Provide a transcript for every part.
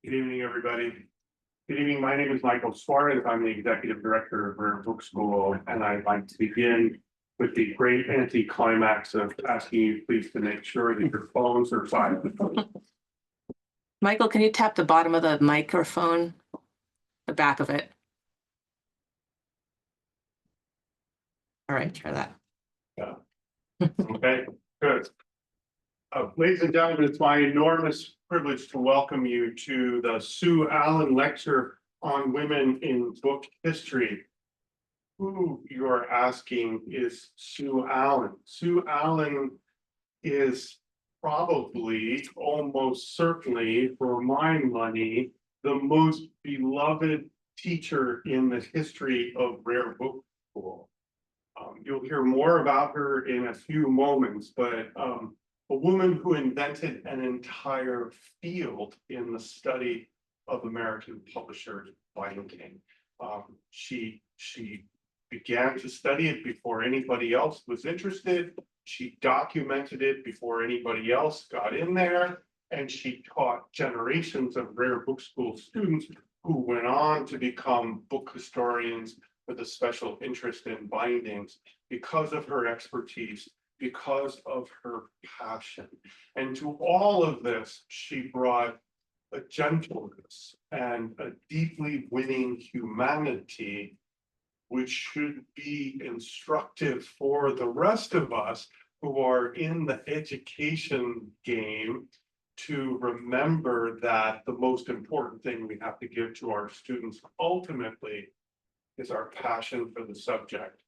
Good evening, everybody. Good evening. My name is Michael Suarez. I'm the executive director of Rare Book School, and I'd like to begin with the great anticlimax of asking you please to make sure that your phones are silent. Michael, can you tap the bottom of the microphone, the back of it? All right, try that. Yeah. Okay, good. Ladies and gentlemen, it's my enormous privilege to welcome you to the Sue Allen Lecture on Women in Book History. Who you're asking is Sue Allen. Sue Allen is probably, almost certainly, for my money, the most beloved teacher in the history of Rare Book School. You'll hear more about her in a few moments, but a woman who invented an entire field in the study of American publishers binding. She began to study it before anybody else was interested. She documented it before anybody else got in there, and she taught generations of Rare Book School students who went on to become book historians with a special interest in bindings because of her expertise, because of her passion. And to all of this, she brought a gentleness and a deeply winning humanity, which should be instructive for the rest of us who are in the education game to remember that the most important thing we have to give to our students ultimately is our passion for the subject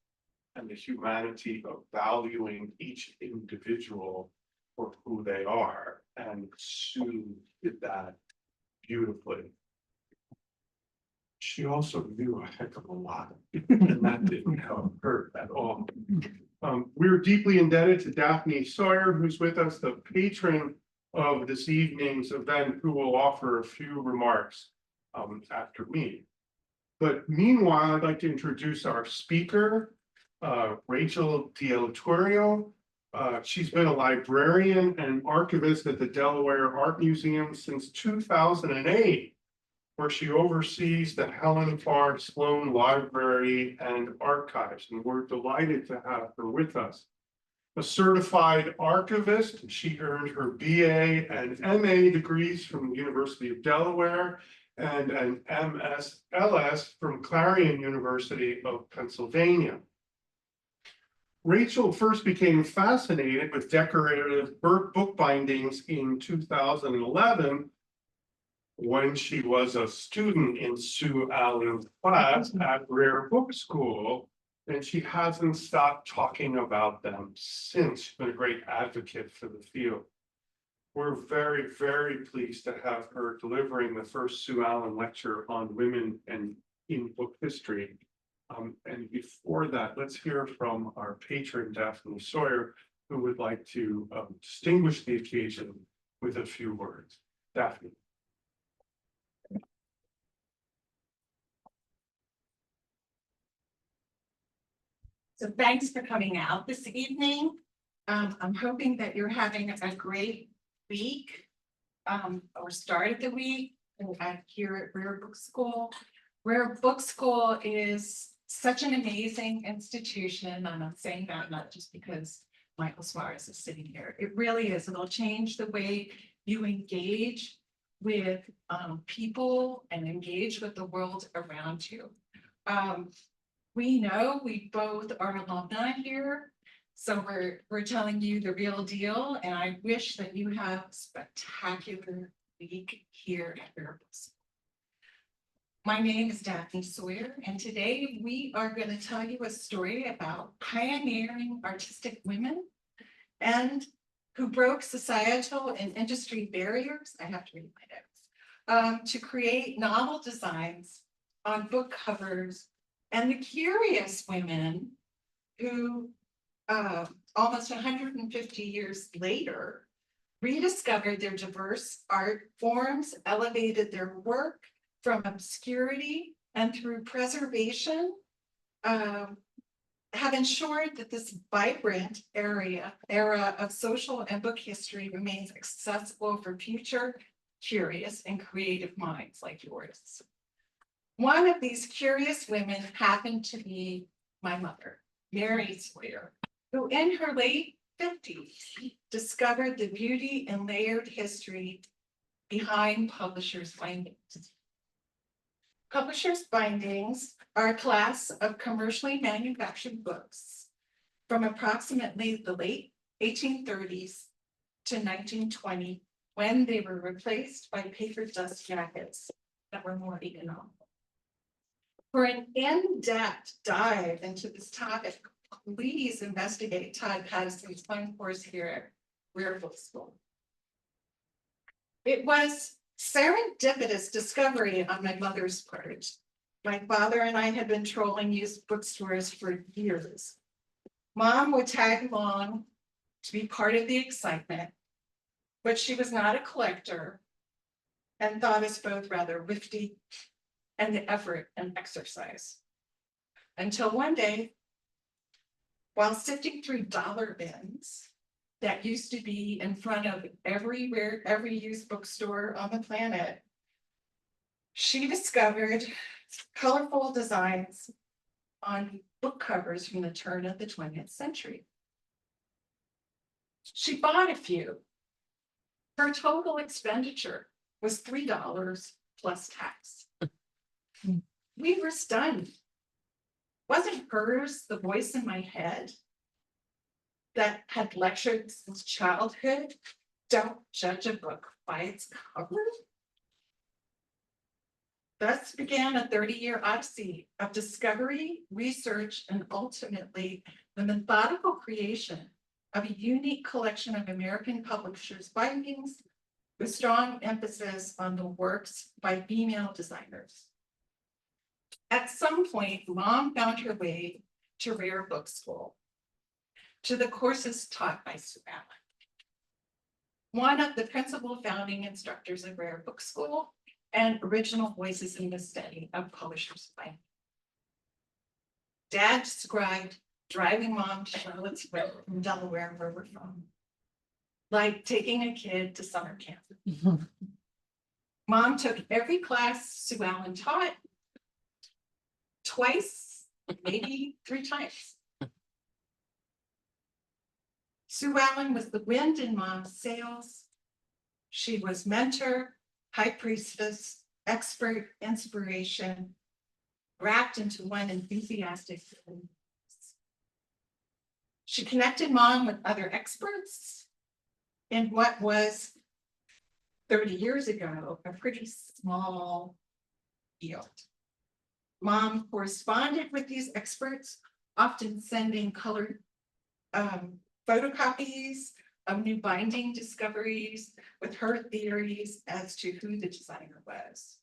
and the humanity of valuing each individual for who they are. And Sue did that beautifully. She also knew a heck of a lot, and that didn't help her at all. We're deeply indebted to Daphne Sawyer, who's with us, the patron of this evening's event, who will offer a few remarks after me. But meanwhile, I'd like to introduce our speaker, Rachael DiEleuterio. She's been a librarian and archivist at the Delaware Art Museum since 2008, where she oversees the Helen Farr Sloan Library and Archives, and we're delighted to have her with us. A certified archivist, she earned her BA and MA degrees from the University of Delaware and an MS/LS from Clarion University of Pennsylvania. Rachael first became fascinated with decorative book bindings in 2011 when she was a student in Sue Allen's class at Rare Book School, and she hasn't stopped talking about them since. She's been a great advocate for the field. We're very, very pleased to have her delivering the first Sue Allen lecture on women and in book history. And before that, let's hear from our patron, Daphne Sawyer, who would like to distinguish the occasion with a few words. Daphne. So thanks for coming out this evening. I'm hoping that you're having a great week or start of the week here at Rare Book School. Rare Book School is such an amazing institution, and I'm saying that not just because Michael Suarez is sitting here. It really is. It'll change the way you engage with people and engage with the world around you. We know we both are alumni here, so we're telling you the real deal, and I wish that you have a spectacular week here at Rare Book School. My name is Daphne Sawyer, and today we are going to tell you a story about pioneering artistic women and who broke societal and industry barriers. I have to read my notes. To create novel designs on book covers, and the curious women who almost 150 years later rediscovered their diverse art forms, elevated their work from obscurity, and through preservation, have ensured that this vibrant era of social and book history remains accessible for future curious and creative minds like yours. One of these curious women happened to be my mother, Mary Sawyer, who in her late 50s discovered the beauty and layered history behind publishers' bindings. Publishers' bindings are a class of commercially manufactured books from approximately the late 1830s to 1920, when they were replaced by paper dust jackets that were more economical. For an in-depth dive into this topic, please investigate Todd Patterson's fun course here at Rare Book School. It was serendipitous discovery on my mother's part. My father and I had been trolling used bookstores for years. Mom would tag along to be part of the excitement, but she was not a collector and thought us both rather rifty and the effort and exercise. Until one day, while sifting through dollar bins that used to be in front of every used bookstore on the planet, she discovered colorful designs on book covers from the turn of the 20th century. She bought a few. Her total expenditure was $3 plus tax. We were stunned. Wasn't hers the voice in my head that had lectured since childhood? Don't judge a book by its cover. Thus began a 30-year odyssey of discovery, research, and ultimately the methodical creation of a unique collection of American publishers' bindings with strong emphasis on the works by female designers. At some point, Mom found her way to Rare Book School, to the courses taught by Sue Allen, one of the principal founding instructors of Rare Book School and original voices in the study of publishers' binding. Dad described driving Mom to Charlottesville from Delaware, where we're from, like taking a kid to summer camp. Mom took every class Sue Allen taught, twice, maybe 3 times. Sue Allen was the wind in Mom's sails. She was mentor, high priestess, expert, inspiration, wrapped into one enthusiastic. She connected Mom with other experts in what was 30 years ago, a pretty small field. Mom corresponded with these experts, often sending colored photocopies of new binding discoveries with her theories as to who the designer was.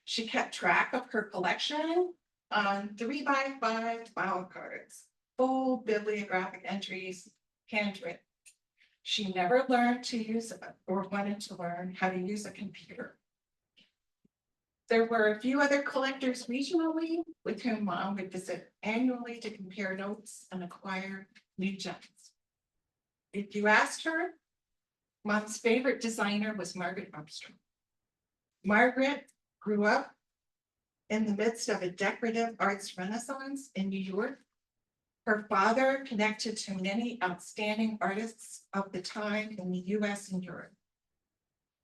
She kept track of her collection on 3x5 file cards, full bibliographic entries, handwritten. She never learned to use or wanted to learn how to use a computer. There were a few other collectors regionally with whom Mom would visit annually to compare notes and acquire new gems. If you asked her, Mom's favorite designer was Margaret Armstrong. Margaret grew up in the midst of a decorative arts renaissance in New York. Her father connected to many outstanding artists of the time in the US and Europe.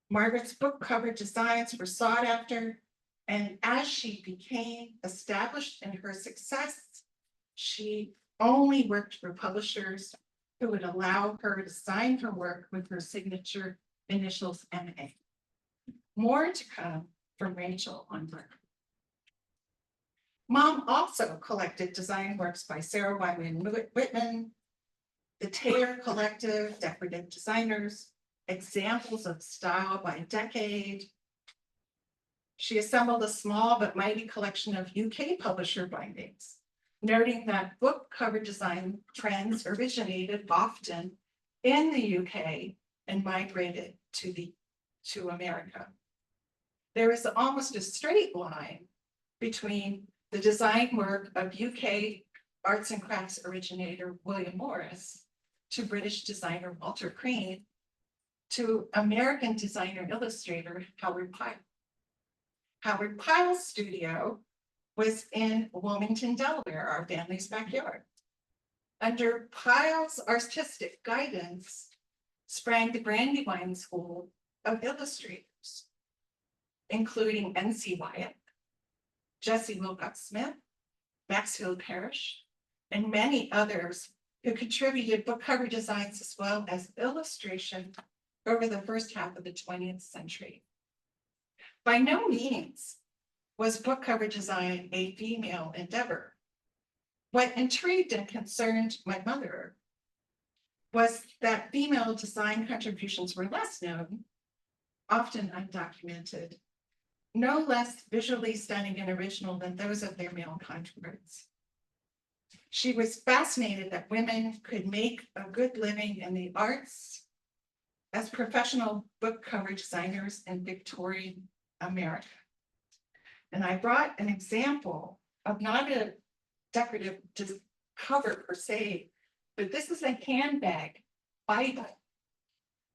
Margaret's book cover designs were sought after, and as she became established in her success, she only worked for publishers who would allow her to sign her work with her signature initials MA. More to come from Rachael on Margaret. Mom also collected design works by Sarah Wyman Whitman, the Taylor Collective, decorative designers, examples of style by decade. She assembled a small but mighty collection of UK publisher bindings, noting that book cover design trends originated often in the UK and migrated to America. There is almost a straight line between the design work of UK arts and crafts originator William Morris to British designer Walter Crane to American designer illustrator Howard Pyle. Howard Pyle's studio was in Wilmington, Delaware, our family's backyard. Under Pyle's artistic guidance sprang the Brandywine School of Illustrators, including N.C. Wyatt, Jesse Wilcox Smith, Maxfield Parrish, and many others who contributed book cover designs as well as illustration over the first half of the 20th century. By no means was book cover design a female endeavor. What intrigued and concerned my mother was that female design contributions were less known, often undocumented, no less visually stunning and original than those of their male counterparts. She was fascinated that women could make a good living in the arts as professional book cover designers in Victorian America. And I brought an example of not a decorative cover per se, but this is a handbag Bible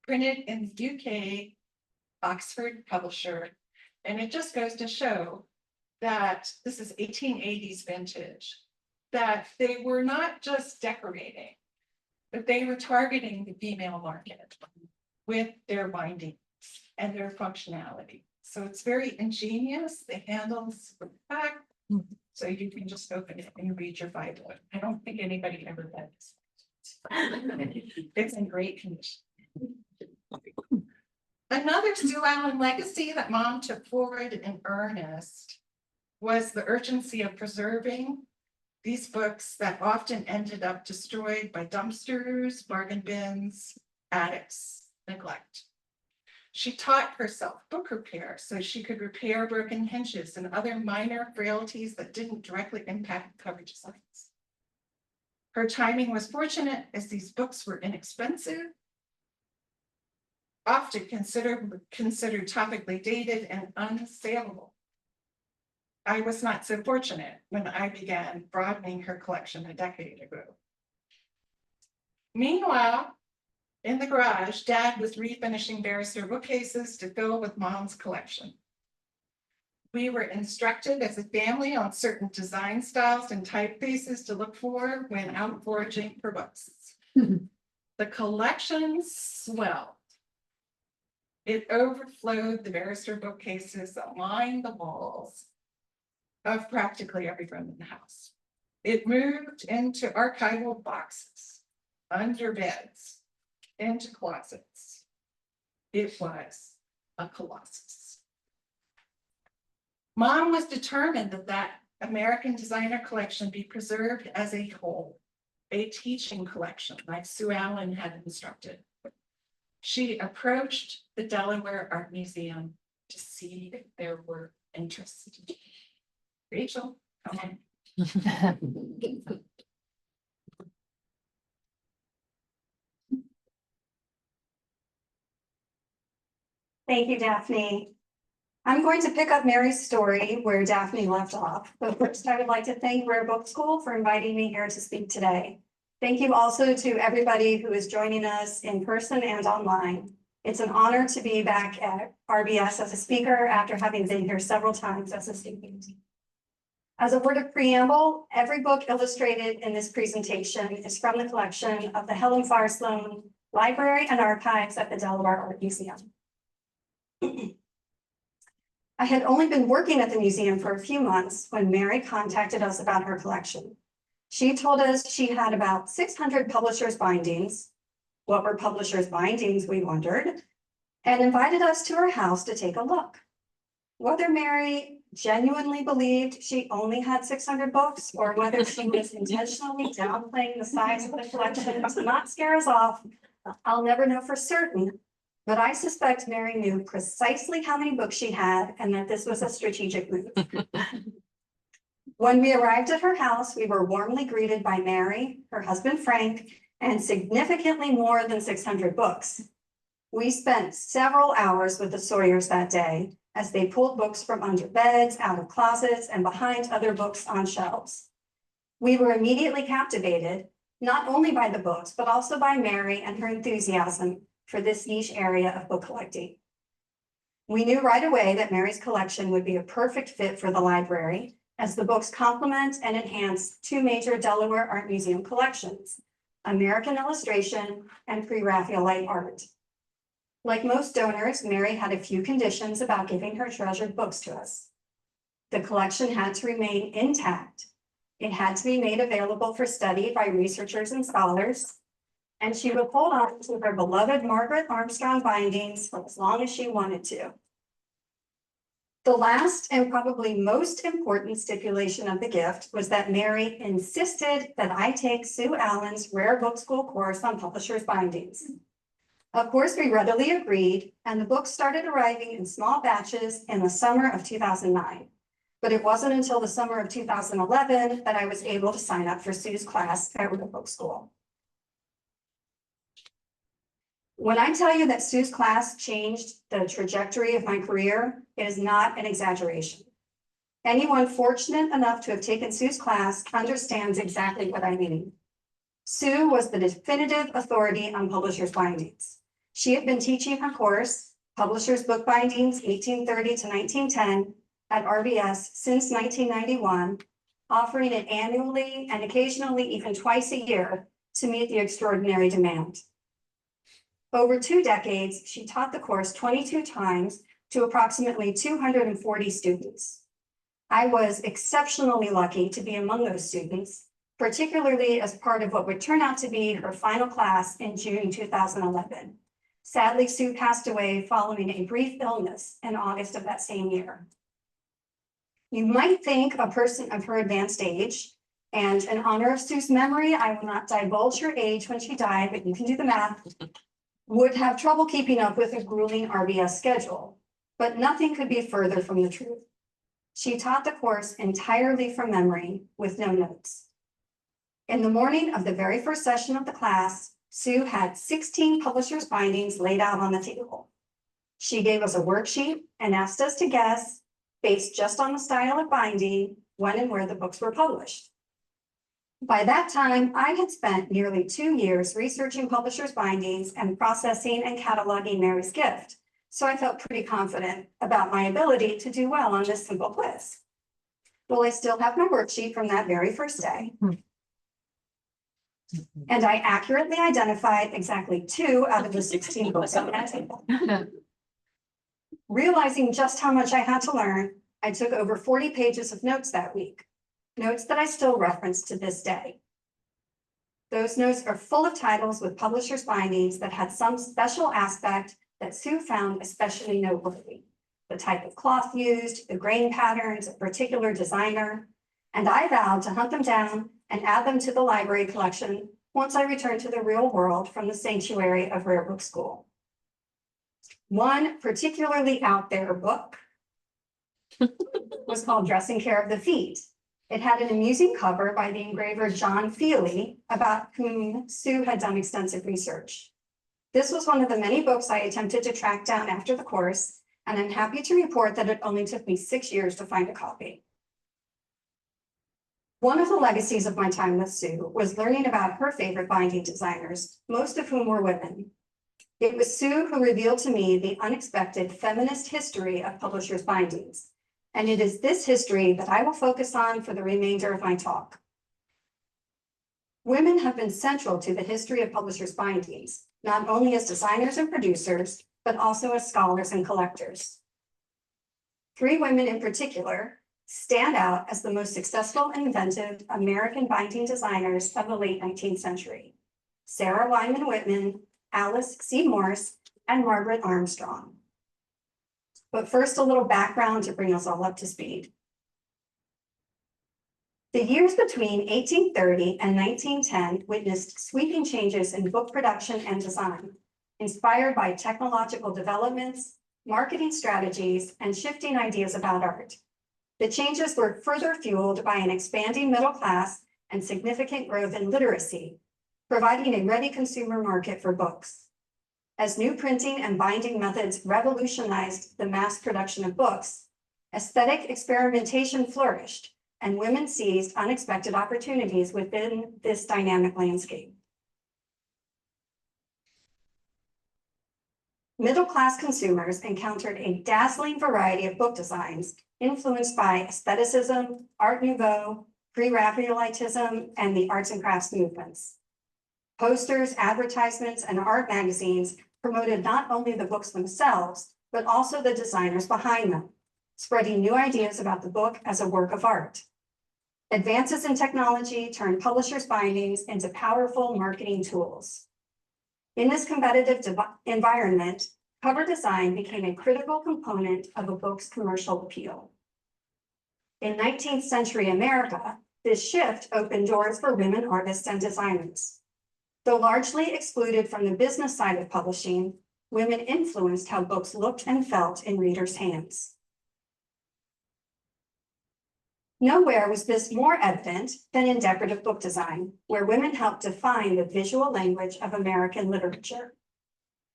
printed in the UK, Oxford publisher. And it just goes to show that this is 1880s vintage, that they were not just decorating, but they were targeting the female market with their bindings and their functionality. So it's very ingenious. The handles are back, so you can just open it and read your Bible. I don't think anybody ever does. It's in great condition. Another Sue Allen legacy that Mom took forward in earnest was the urgency of preserving these books that often ended up destroyed by dumpsters, bargain bins, attics, neglect. She taught herself book repair so she could repair broken hinges and other minor frailties that didn't directly impact cover designs. Her timing was fortunate as these books were inexpensive, often considered topically dated and unsaleable. I was not so fortunate when I began broadening her collection a decade ago. Meanwhile, in the garage, Dad was refinishing barrister bookcases to fill with Mom's collection. We were instructed as a family on certain design styles and typefaces to look for when out foraging for books. The collection swelled. It overflowed the barrister bookcases that lined the walls of practically every room in the house. It moved into archival boxes, under beds, into closets. It was a colossus. Mom was determined that American designer collection be preserved as a whole, a teaching collection like Sue Allen had instructed. She approached the Delaware Art Museum to see if there were interests. Rachel, come on. Thank you, Daphne. I'm going to pick up Mary's story where Daphne left off, but first I would like to thank Rare Book School for inviting me here to speak today. Thank you also to everybody who is joining us in person and online. It's an honor to be back at RBS as a speaker after having been here several times as a student. As a word of preamble, every book illustrated in this presentation is from the collection of the Helen Farr Sloan Library and Archives at the Delaware Art Museum. I had only been working at the museum for a few months when Mary contacted us about her collection. She told us she had about 600 publishers' bindings. What were publishers' bindings, we wondered, and invited us to her house to take a look. Whether Mary genuinely believed she only had 600 books or whether she was intentionally downplaying the size of the collection to not scare us off, I'll never know for certain. But I suspect Mary knew precisely how many books she had and that this was a strategic move. When we arrived at her house, we were warmly greeted by Mary, her husband Frank, and significantly more than 600 books. We spent several hours with the Sawyers that day as they pulled books from under beds, out of closets, and behind other books on shelves. We were immediately captivated, not only by the books, but also by Mary and her enthusiasm for this niche area of book collecting. We knew right away that Mary's collection would be a perfect fit for the library, as the books complement and enhance two major Delaware Art Museum collections, American illustration and pre-Raphaelite art. Like most donors, Mary had a few conditions about giving her treasured books to us. The collection had to remain intact. It had to be made available for study by researchers and scholars, and she would hold on to her beloved Margaret Armstrong bindings for as long as she wanted to. The last and probably most important stipulation of the gift was that Mary insisted that I take Sue Allen's Rare Book School course on publishers' bindings. Of course, we readily agreed, and the books started arriving in small batches in the summer of 2009. But it wasn't until the summer of 2011 that I was able to sign up for Sue's class at Rare Book School. When I tell you that Sue's class changed the trajectory of my career, it is not an exaggeration. Anyone fortunate enough to have taken Sue's class understands exactly what I mean. Sue was the definitive authority on publishers' bindings. She had been teaching her course, Publishers Book Bindings 1830 to 1910, at RBS since 1991, offering it annually and occasionally even twice a year to meet the extraordinary demand. Over 2 decades, she taught the course 22 times to approximately 240 students. I was exceptionally lucky to be among those students, particularly as part of what would turn out to be her final class in June 2011. Sadly, Sue passed away following a brief illness in August of that same year. You might think a person of her advanced age, and in honor of Sue's memory, I will not divulge her age when she died, but you can do the math, would have trouble keeping up with a grueling RBS schedule, but nothing could be further from the truth. She taught the course entirely from memory with no notes. In the morning of the very first session of the class, Sue had 16 publishers' bindings laid out on the table. She gave us a worksheet and asked us to guess, based just on the style of binding, when and where the books were published. By that time, I had spent nearly 2 years researching publishers' bindings and processing and cataloging Mary's gift, so I felt pretty confident about my ability to do well on this simple quiz. Well, I still have my worksheet from that very first day. And I accurately identified exactly 2 out of the 16 books on that table. Realizing just how much I had to learn, I took over 40 pages of notes that week, notes that I still reference to this day. Those notes are full of titles with publishers' bindings that had some special aspect that Sue found especially noteworthy. The type of cloth used, the grain patterns, a particular designer, and I vowed to hunt them down and add them to the library collection once I returned to the real world from the sanctuary of Rare Book School. One particularly out there book was called Dressing Care of the Feet. It had an amusing cover by the engraver John Feely, about whom Sue had done extensive research. This was one of the many books I attempted to track down after the course, and I'm happy to report that it only took me 6 years to find a copy. One of the legacies of my time with Sue was learning about her favorite binding designers, most of whom were women. It was Sue who revealed to me the unexpected feminist history of publishers' bindings, and it is this history that I will focus on for the remainder of my talk. Women have been central to the history of publishers' bindings, not only as designers and producers, but also as scholars and collectors. 3 women in particular stand out as the most successful and inventive American binding designers of the late 19th century: Sarah Wyman Whitman, Alice C. Morse, and Margaret Armstrong. But first, a little background to bring us all up to speed. The years between 1830 and 1910 witnessed sweeping changes in book production and design, inspired by technological developments, marketing strategies, and shifting ideas about art. The changes were further fueled by an expanding middle class and significant growth in literacy, providing a ready consumer market for books. As new printing and binding methods revolutionized the mass production of books, aesthetic experimentation flourished, and women seized unexpected opportunities within this dynamic landscape. Middle-class consumers encountered a dazzling variety of book designs influenced by aestheticism, Art Nouveau, pre-Raphaelitism, and the arts and crafts movements. Posters, advertisements, and art magazines promoted not only the books themselves, but also the designers behind them, spreading new ideas about the book as a work of art. Advances in technology turned publishers' bindings into powerful marketing tools. In this competitive environment, cover design became a critical component of a book's commercial appeal. In 19th century America, this shift opened doors for women artists and designers. Though largely excluded from the business side of publishing, women influenced how books looked and felt in readers' hands. Nowhere was this more evident than in decorative book design, where women helped define the visual language of American literature.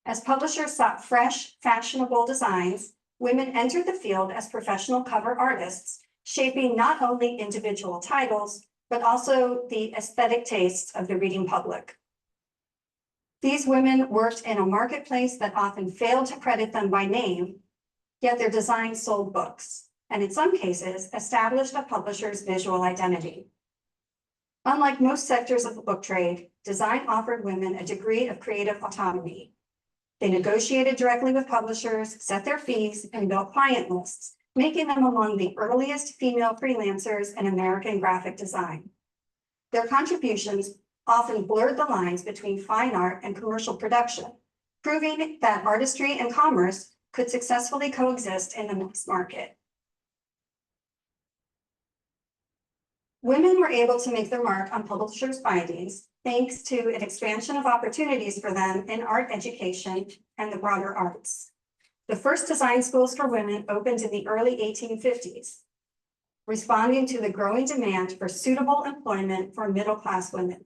As publishers sought fresh, fashionable designs, women entered the field as professional cover artists, shaping not only individual titles, but also the aesthetic tastes of the reading public. These women worked in a marketplace that often failed to credit them by name, yet their designs sold books, and in some cases, established a publisher's visual identity. Unlike most sectors of the book trade, design offered women a degree of creative autonomy. They negotiated directly with publishers, set their fees, and built client lists, making them among the earliest female freelancers in American graphic design. Their contributions often blurred the lines between fine art and commercial production, proving that artistry and commerce could successfully coexist in the mass market. Women were able to make their mark on publishers' bindings thanks to an expansion of opportunities for them in art education and the broader arts. The first design schools for women opened in the early 1850s, responding to the growing demand for suitable employment for middle-class women.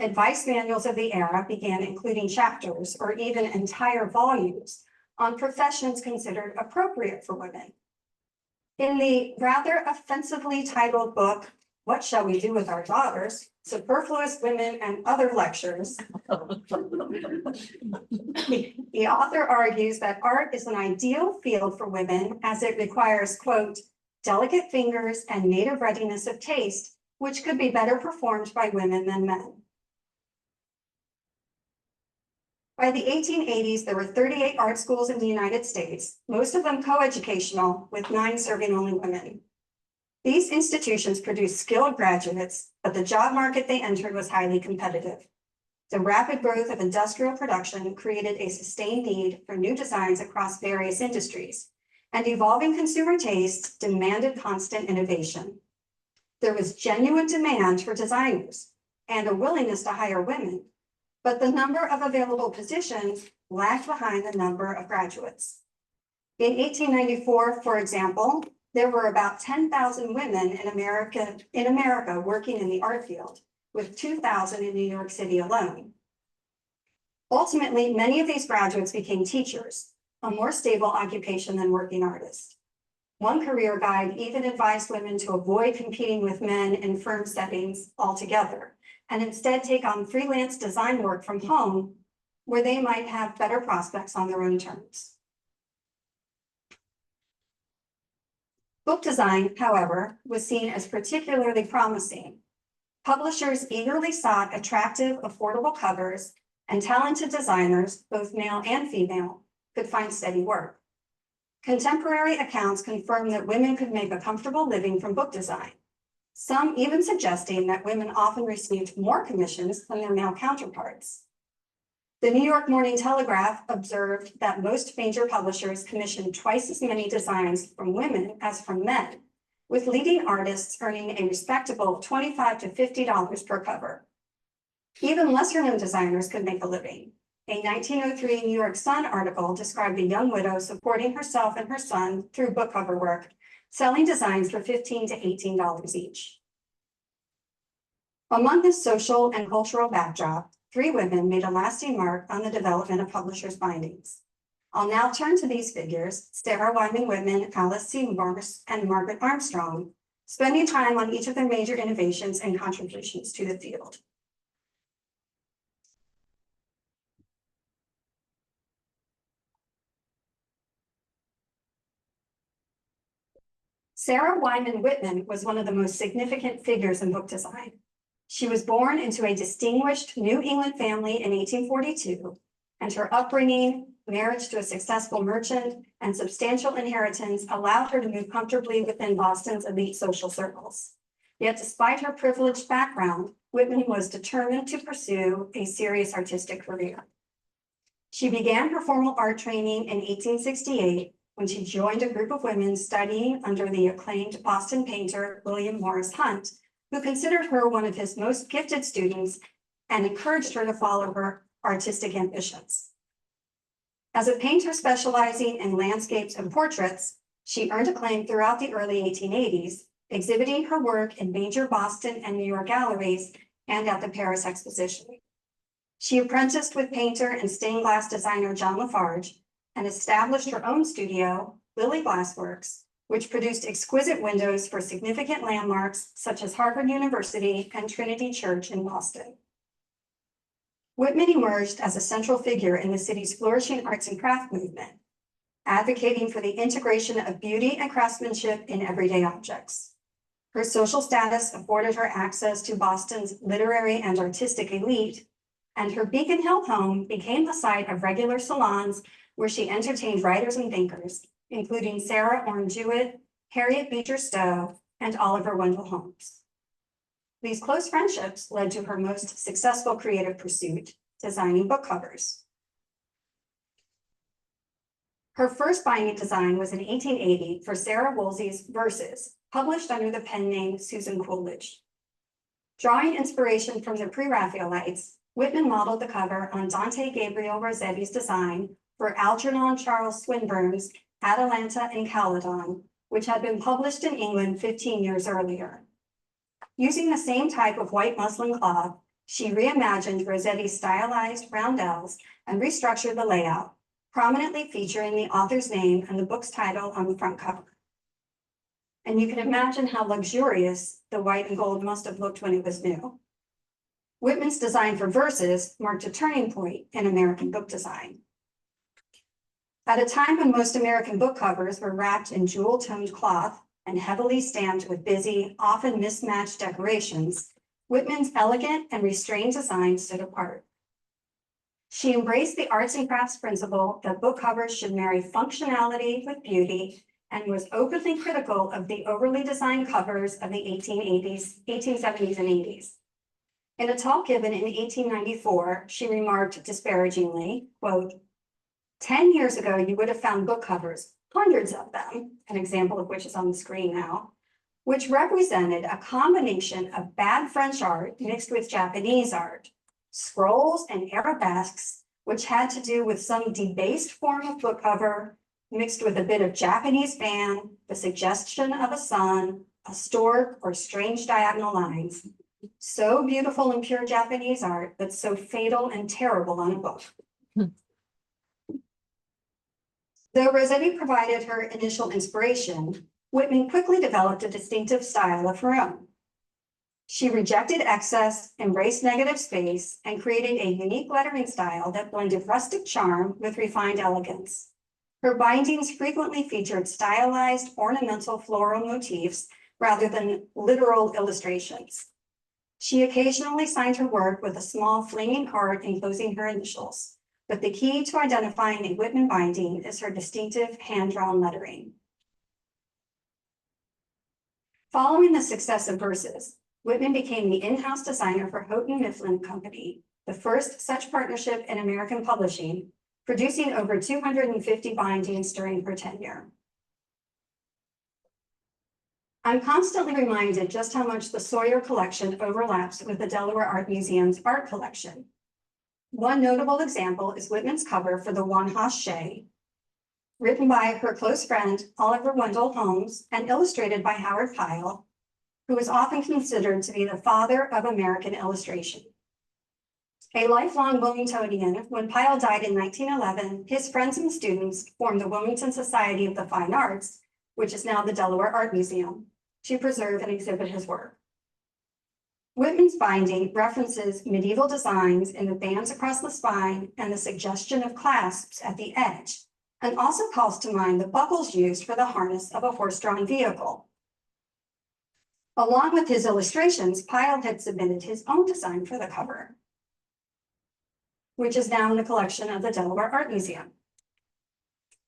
Advice manuals of the era began including chapters or even entire volumes on professions considered appropriate for women. In the rather offensively titled book, What Shall We Do with Our Daughters? Superfluous Women and Other Lectures, the author argues that art is an ideal field for women as it requires, quote, delicate fingers and native readiness of taste, which could be better performed by women than men. By the 1880s, there were 38 art schools in the United States, most of them co-educational, with 9 serving only women. These institutions produced skilled graduates, but the job market they entered was highly competitive. The rapid growth of industrial production created a sustained need for new designs across various industries, and evolving consumer tastes demanded constant innovation. There was genuine demand for designers and a willingness to hire women, but the number of available positions lagged behind the number of graduates. In 1894, for example, there were about 10,000 women in America working in the art field, with 2,000 in New York City alone. Ultimately, many of these graduates became teachers, a more stable occupation than working artists. One career guide even advised women to avoid competing with men in firm settings altogether, and instead take on freelance design work from home, where they might have better prospects on their own terms. Book design, however, was seen as particularly promising. Publishers eagerly sought attractive, affordable covers, and talented designers, both male and female, could find steady work. Contemporary accounts confirm that women could make a comfortable living from book design, some even suggesting that women often received more commissions than their male counterparts. The New York Morning Telegraph observed that most major publishers commissioned twice as many designs from women as from men, with leading artists earning a respectable $25 to $50 per cover. Even lesser-known designers could make a living. A 1903 New York Sun article described a young widow supporting herself and her son through book cover work, selling designs for $15 to $18 each. Among this social and cultural backdrop, 3 women made a lasting mark on the development of publishers' bindings. I'll now turn to these figures, Sarah Wyman Whitman, Alice C. Morse, and Margaret Armstrong, spending time on each of their major innovations and contributions to the field. Sarah Wyman Whitman was one of the most significant figures in book design. She was born into a distinguished New England family in 1842, and her upbringing, marriage to a successful merchant, and substantial inheritance allowed her to move comfortably within Boston's elite social circles. Yet despite her privileged background, Whitman was determined to pursue a serious artistic career. She began her formal art training in 1868 when she joined a group of women studying under the acclaimed Boston painter William Morris Hunt, who considered her one of his most gifted students and encouraged her to follow her artistic ambitions. As a painter specializing in landscapes and portraits, she earned acclaim throughout the early 1880s, exhibiting her work in major Boston and New York galleries and at the Paris Exposition. She apprenticed with painter and stained glass designer John Lafarge and established her own studio, Lily Glassworks, which produced exquisite windows for significant landmarks such as Harvard University and Trinity Church in Boston. Whitman emerged as a central figure in the city's flourishing arts and craft movement, advocating for the integration of beauty and craftsmanship in everyday objects. Her social status afforded her access to Boston's literary and artistic elite, and her Beacon Hill home became the site of regular salons where she entertained writers and thinkers, including Sarah Orne Jewett, Harriet Beecher Stowe, and Oliver Wendell Holmes. These close friendships led to her most successful creative pursuit, designing book covers. Her first binding design was in 1880 for Sarah Woolsey's Verses, published under the pen name Susan Coolidge. Drawing inspiration from the pre-Raphaelites, Whitman modeled the cover on Dante Gabriel Rossetti's design for Algernon Charles Swinburne's Atalanta and Calydon, which had been published in England 15 years earlier. Using the same type of white muslin cloth, she reimagined Rossetti's stylized roundels and restructured the layout, prominently featuring the author's name and the book's title on the front cover. And you can imagine how luxurious the white and gold must have looked when it was new. Whitman's design for Verses marked a turning point in American book design. At a time when most American book covers were wrapped in jewel-toned cloth and heavily stamped with busy, often mismatched decorations, Whitman's elegant and restrained design stood apart. She embraced the arts and crafts principle that book covers should marry functionality with beauty and was openly critical of the overly designed covers of the 1870s and 80s. In a talk given in 1894, she remarked disparagingly, quote, 10 years ago, you would have found book covers, hundreds of them, an example of which is on the screen now, which represented a combination of bad French art mixed with Japanese art, scrolls and arabesques, which had to do with some debased form of book cover, mixed with a bit of Japanese fan, the suggestion of a sun, a stork, or strange diagonal lines. So beautiful and pure Japanese art, but so fatal and terrible on a book. Though Rossetti provided her initial inspiration, Whitman quickly developed a distinctive style of her own. She rejected excess, embraced negative space, and created a unique lettering style that blended rustic charm with refined elegance. Her bindings frequently featured stylized ornamental floral motifs rather than literal illustrations. She occasionally signed her work with a small flaming heart enclosing her initials, but the key to identifying a Whitman binding is her distinctive hand-drawn lettering. Following the success of Verses, Whitman became the in-house designer for Houghton Mifflin Company, the first such partnership in American publishing, producing over 250 bindings during her tenure. I'm constantly reminded just how much the Sawyer collection overlaps with the Delaware Art Museum's art collection. One notable example is Whitman's cover for the One Hoss Shay, written by her close friend Oliver Wendell Holmes and illustrated by Howard Pyle, who is often considered to be the father of American illustration. A lifelong Wilmingtonian, when Pyle died in 1911, his friends and students formed the Wilmington Society of the Fine Arts, which is now the Delaware Art Museum, to preserve and exhibit his work. Whitman's binding references medieval designs in the bands across the spine and the suggestion of clasps at the edge, and also calls to mind the buckles used for the harness of a horse-drawn vehicle, Along with his illustrations, Pyle had submitted his own design for the cover, which is now in the collection of the Delaware Art Museum.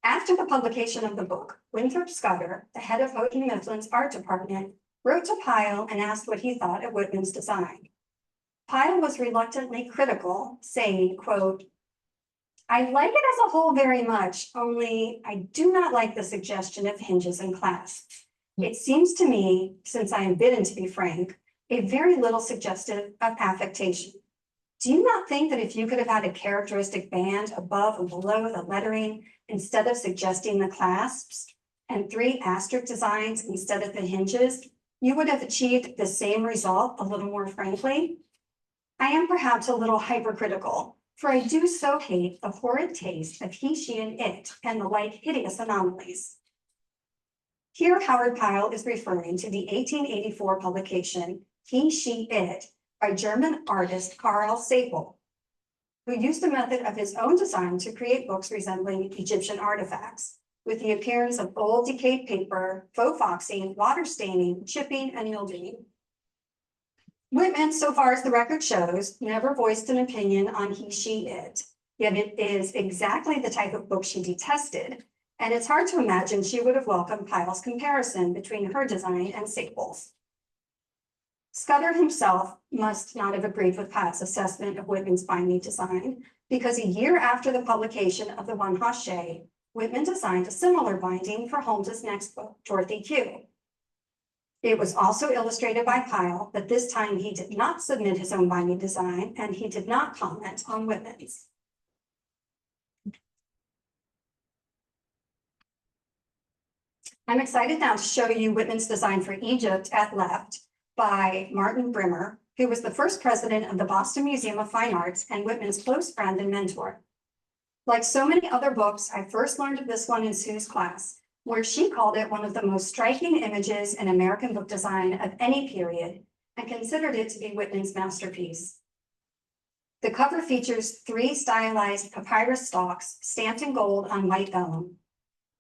After the publication of the book, Winthrop Scudder, the head of Houghton Mifflin's art department, wrote to Pyle and asked what he thought of Whitman's design. Pyle was reluctantly critical, saying, quote, "I like it as a whole very much, only I do not like the suggestion of hinges and clasps. It seems to me, since I am bidden to be frank, a very little suggestive of affectation. Do you not think that if you could have had a characteristic band above and below the lettering instead of suggesting the clasps and 3 asterisk designs instead of the hinges, you would have achieved the same result a little more frankly? I am perhaps a little hypercritical, for I do so hate the horrid taste of he, she, and it, and the like hideous anomalies." Here, Howard Pyle is referring to the 1884 publication, He, She, It, by German artist Karl Sapel, who used a method of his own design to create books resembling Egyptian artifacts, with the appearance of old decayed paper, faux foxing, water staining, chipping, and mildewing. Whitman, so far as the record shows, never voiced an opinion on He, She, It, yet it is exactly the type of book she detested, and it's hard to imagine she would have welcomed Pyle's comparison between her design and Sapel's. Scudder himself must not have agreed with Pyle's assessment of Whitman's binding design, because a year after the publication of the One Hachette, Whitman designed a similar binding for Holmes's next book, Dorothy Q. It was also illustrated by Pyle, but this time he did not submit his own binding design, and he did not comment on Whitman's. I'm excited now to show you Whitman's design for Egypt at Left by Martin Brimmer, who was the first president of the Boston Museum of Fine Arts and Whitman's close friend and mentor. Like so many other books, I first learned of this one in Sue's class, where she called it one of the most striking images in American book design of any period and considered it to be Whitman's masterpiece. The cover features 3 stylized papyrus stalks stamped in gold on white vellum.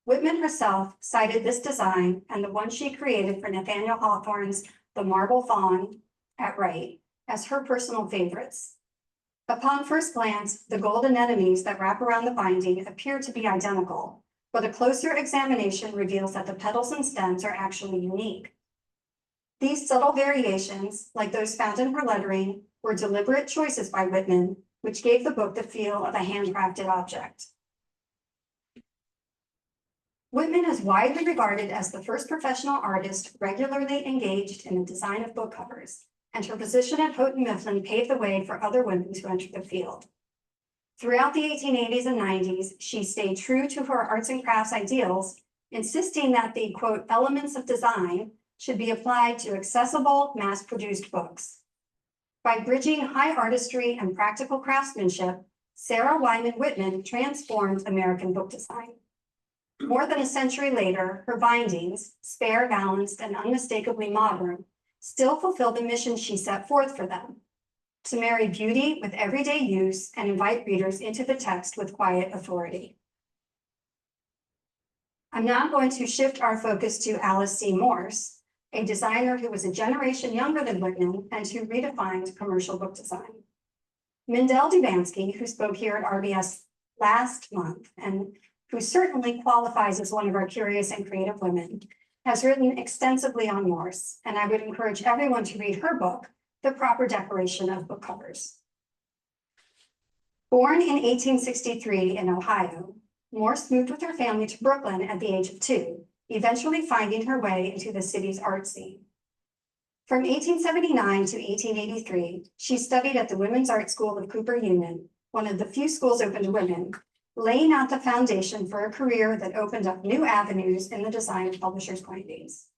Whitman herself cited this design and the one she created for Nathaniel Hawthorne's The Marble Fawn at Wright as her personal favorites. Upon first glance, the gold anemones that wrap around the binding appear to be identical, but a closer examination reveals that the petals and stems are actually unique. These subtle variations, like those found in her lettering, were deliberate choices by Whitman, which gave the book the feel of a handcrafted object. Whitman is widely regarded as the first professional artist regularly engaged in the design of book covers, and her position at Houghton Mifflin paved the way for other women to enter the field. Throughout the 1880s and 90s, she stayed true to her arts and crafts ideals, insisting that the, quote, elements of design should be applied to accessible, mass-produced books. By bridging high artistry and practical craftsmanship, Sarah Wyman Whitman transformed American book design. More than a century later, her bindings, spare, balanced, and unmistakably modern, still fulfill the mission she set forth for them: to marry beauty with everyday use and invite readers into the text with quiet authority. I'm now going to shift our focus to Alice C. Morse, a designer who was a generation younger than Whitman and who redefined commercial book design. Mindell Dubansky, who spoke here at RBS last month and who certainly qualifies as one of our curious and creative women, has written extensively on Morse, and I would encourage everyone to read her book, The Proper Decoration of Book Covers. Born in 1863 in Ohio, Morse moved with her family to Brooklyn at the age of 2, eventually finding her way into the city's art scene. From 1879 to 1883, she studied at the Women's Art School of Cooper Union, one of the few schools open to women, laying out the foundation for a career that opened up new avenues in the design of publishers' bindings.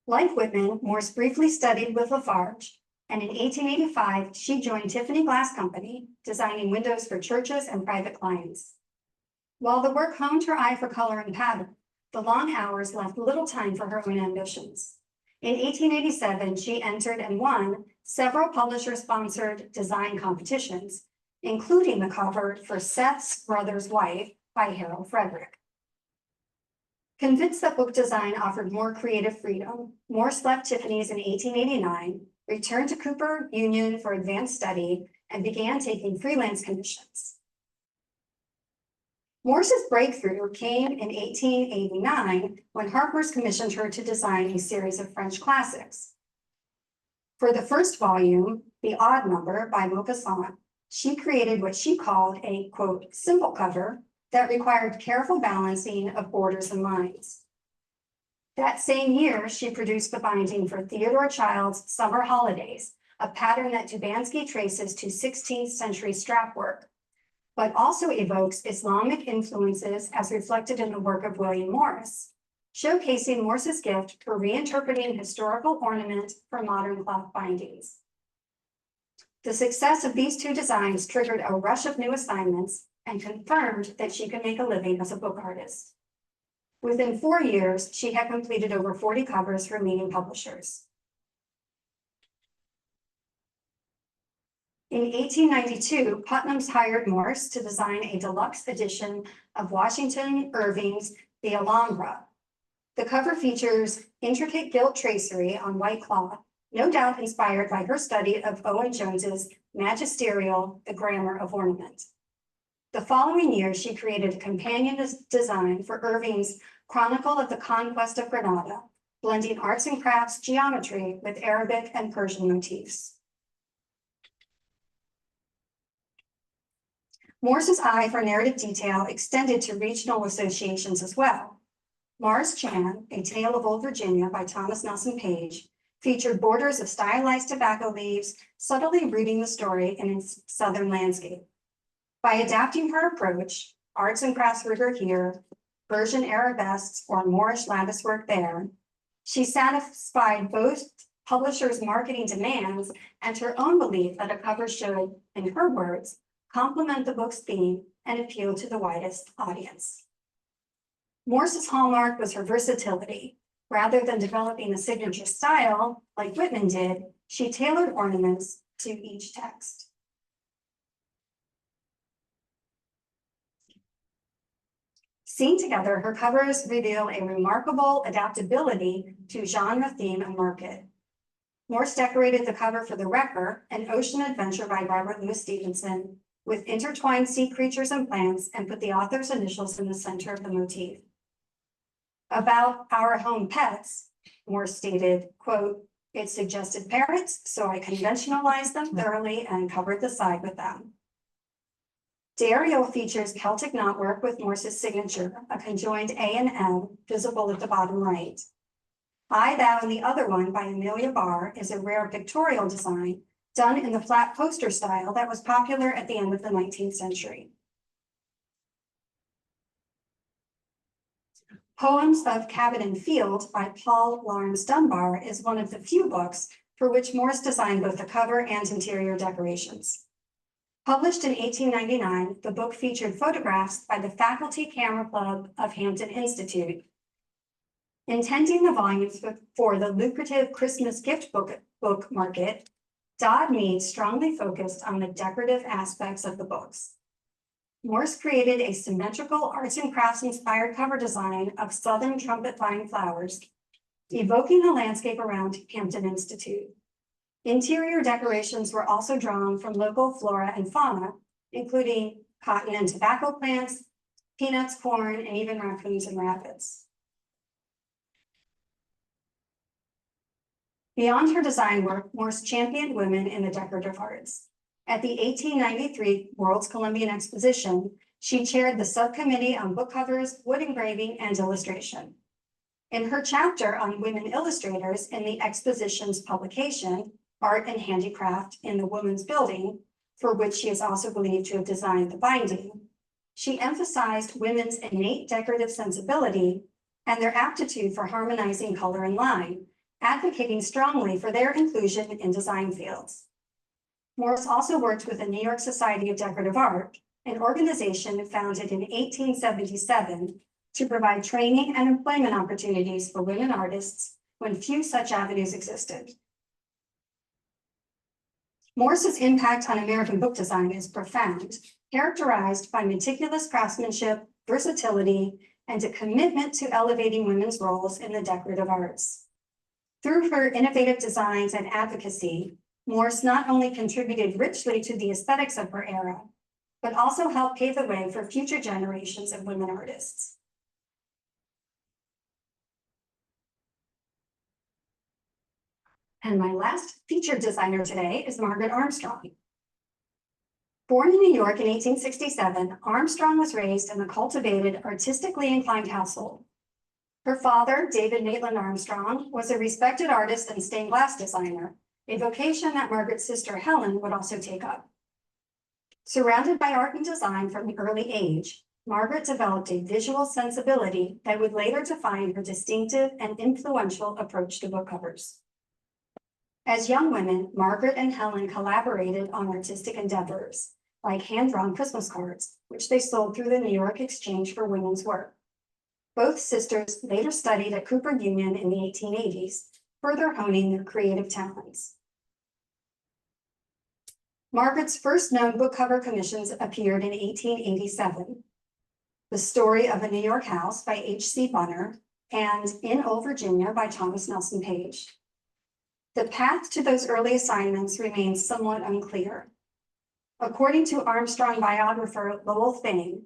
Like Whitman, Morse briefly studied with Lafarge, and in 1885, she joined Tiffany Glass Company, designing windows for churches and private clients. While the work honed her eye for color and pattern, the long hours left little time for her own ambitions. In 1887, she entered and won several publisher-sponsored design competitions, including the cover for Seth's Brother's Wife by Harold Frederick. Convinced that book design offered more creative freedom, Morse left Tiffany's in 1889, returned to Cooper Union for advanced study, and began taking freelance commissions. Morse's breakthrough came in 1889 when Harper's commissioned her to design a series of French classics. For the first volume, The Odd Number by Maupassant, she created what she called a, quote, simple cover that required careful balancing of borders and lines. That same year, she produced the binding for Theodore Child's Summer Holidays, a pattern that Dubansky traces to 16th century strap work, but also evokes Islamic influences as reflected in the work of William Morris, showcasing Morse's gift for reinterpreting historical ornament for modern cloth bindings. The success of these two designs triggered a rush of new assignments and confirmed that she could make a living as a book artist. Within 4 years, she had completed over 40 covers for leading publishers. In 1892, Putnam's hired Morse to design a deluxe edition of Washington Irving's The Alhambra. The cover features intricate gilt tracery on white cloth, no doubt inspired by her study of Owen Jones's magisterial The Grammar of Ornament. The following year, she created a companion design for Irving's Chronicle of the Conquest of Granada, blending arts and crafts geometry with Arabic and Persian motifs. Morse's eye for narrative detail extended to regional associations as well. Mars Chan, A Tale of Old Virginia by Thomas Nelson Page, featured borders of stylized tobacco leaves, subtly rooting the story in its southern landscape. By adapting her approach, arts and crafts rigor here, Persian arabesques or Moorish lattice work there, she satisfied both publishers' marketing demands and her own belief that a cover should, in her words, complement the book's theme and appeal to the widest audience. Morse's hallmark was her versatility. Rather than developing a signature style like Whitman did, she tailored ornaments to each text. Seen together, her covers reveal a remarkable adaptability to genre, theme, and market. Morse decorated the cover for The Wrecker, an ocean adventure by Robert Louis Stevenson, with intertwined sea creatures and plants, and put the author's initials in the center of the motif. About Our Home Pets, Morse stated, quote, "It suggested parrots, so I conventionalized them thoroughly and covered the side with them." DiEleuterio features Celtic knotwork with Morse's signature, a conjoined A and M, visible at the bottom right. I, Thou, and the Other One by Amelia Barr is a rare pictorial design done in the flat poster style that was popular at the end of the 19th century. Poems of Cabot and Field by Paul Laurence Dunbar is one of the few books for which Morse designed both the cover and interior decorations. Published in 1899, the book featured photographs by the Faculty Camera Club of Hampton Institute. Intending the volumes for the lucrative Christmas gift book market, Dodd Mead strongly focused on the decorative aspects of the books. Morse created a symmetrical arts and crafts inspired cover design of southern trumpet vine flowers, evoking the landscape around Hampton Institute. Interior decorations were also drawn from local flora and fauna, including cotton and tobacco plants, peanuts, corn, and even raccoons and rabbits. Beyond her design work, Morse championed women in the decorative arts. At the 1893 World's Columbian Exposition, she chaired the subcommittee on book covers, wood engraving, and illustration. In her chapter on women illustrators in the exposition's publication, Art and Handicraft in the Woman's Building, for which she is also believed to have designed the binding, she emphasized women's innate decorative sensibility and their aptitude for harmonizing color and line, advocating strongly for their inclusion in design fields. Morse also worked with the New York Society of Decorative Art, an organization founded in 1877 to provide training and employment opportunities for women artists when few such avenues existed. Morse's impact on American book design is profound, characterized by meticulous craftsmanship, versatility, and a commitment to elevating women's roles in the decorative arts. Through her innovative designs and advocacy, Morse not only contributed richly to the aesthetics of her era, but also helped pave the way for future generations of women artists. And my last featured designer today is Margaret Armstrong. Born in New York in 1867, Armstrong was raised in a cultivated, artistically inclined household. Her father, David Maitland Armstrong, was a respected artist and stained glass designer, a vocation that Margaret's sister Helen would also take up. Surrounded by art and design from an early age, Margaret developed a visual sensibility that would later define her distinctive and influential approach to book covers. As young women, Margaret and Helen collaborated on artistic endeavors, like hand-drawn Christmas cards, which they sold through the New York Exchange for Women's Work. Both sisters later studied at Cooper Union in the 1880s, further honing their creative talents. Margaret's first known book cover commissions appeared in 1887. The Story of a New York House by H.C. Bunner and In Old Virginia by Thomas Nelson Page. The path to those early assignments remains somewhat unclear. According to Armstrong biographer Lowell Fane,